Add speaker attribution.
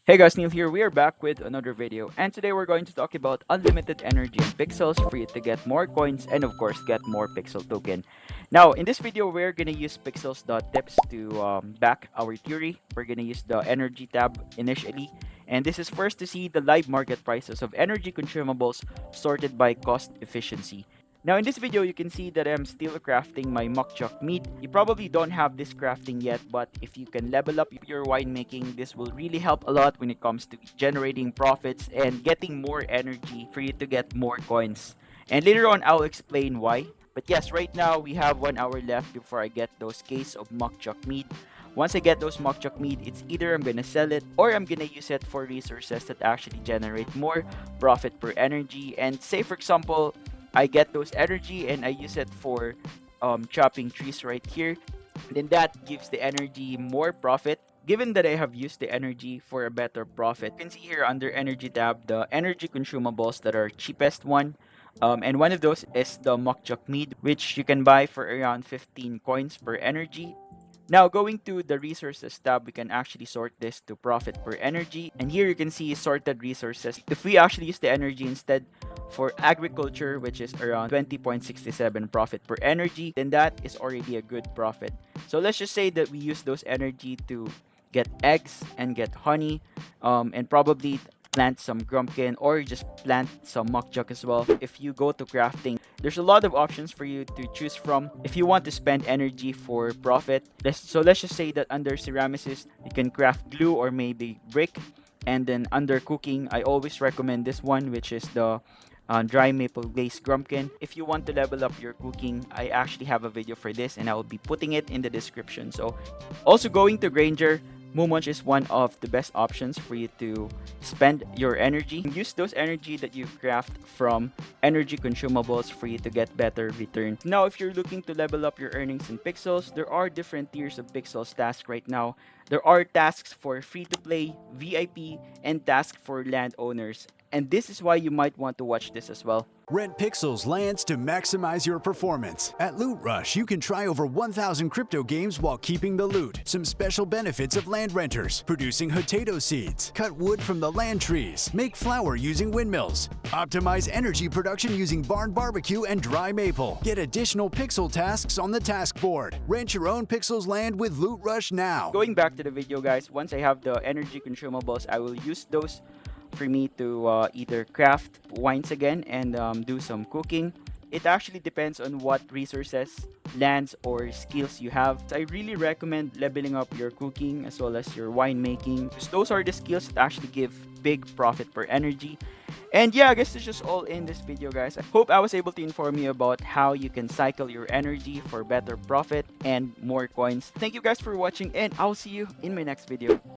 Speaker 1: Hey guys, Neil here. We are back with another video, and today we're going to talk about unlimited energy and pixels for you to get more coins and of course get more pixel token. Now in this video we're gonna use pixels.tips to back our theory. We're gonna use the energy tab initially, and this is first to see the live market prices of energy consumables sorted by cost efficiency. Now in this video, you can see that I'm still crafting my mukchuk meat. You probably don't have this crafting yet, but if you can level up your winemaking, this will really help a lot when it comes to generating profits and getting more energy for you to get more coins. And later on, I'll explain why. But yes, right now we have 1 hour left before I get those case of mukchuk meat. Once I get those mukchuk meat, it's either I'm gonna sell it or I'm gonna use it for resources that actually generate more profit per energy. And say for example, I get those energy and I use it for chopping trees right here, then that gives the energy more profit. Given that I have used the energy for a better profit, you can see here under energy tab the energy consumables that are cheapest one. And one of those is the mokchok meat, which you can buy for around 15 coins per energy. Now going to the resources tab, we can actually sort this to profit per energy. And here you can see sorted resources. If we actually use the energy instead for agriculture, which is around 20.67 profit per energy, then that is already a good profit. So let's just say that we use those energy to get eggs and get honey, and probably plant some grumpkin or just plant some mukchuk as well. If you go to crafting, there's a lot of options for you to choose from if you want to spend energy for profit. So let's just say that under ceramicist, you can craft glue or maybe brick. And then under cooking, I always recommend this one, which is the dry maple glazed grumpkin. If you want to level up your cooking, I actually have a video for this and I will be putting it in the description. So also going to Granger, Mumunch is one of the best options for you to spend your energy. Use those energy that you craft from energy consumables for you to get better return. Now, if you're looking to level up your earnings in pixels, there are different tiers of pixels tasks right now. There are tasks for free-to-play, VIP, and tasks for landowners. And this is why you might want to watch this as well.
Speaker 2: Rent Pixels lands to maximize your performance. At LootRush, you can try over 1,000 crypto games while keeping the loot. Some special benefits of land renters: producing potato seeds, cut wood from the land trees, make flour using windmills, optimize energy production using barn barbecue and dry maple. Get additional pixel tasks on the task board. Rent your own Pixels land with LootRush now.
Speaker 1: Going back to the video, guys, once I have the energy consumables, I will use those for me to either craft wines again and do some cooking. It actually depends on what resources, lands, or skills you have. So I really recommend leveling up your cooking as well as your winemaking, because those are the skills that actually give big profit per energy. And yeah, I guess that's just all in this video, guys. I hope I was able to inform you about how you can cycle your energy for better profit and more coins. Thank you guys for watching, and I'll see you in my next video.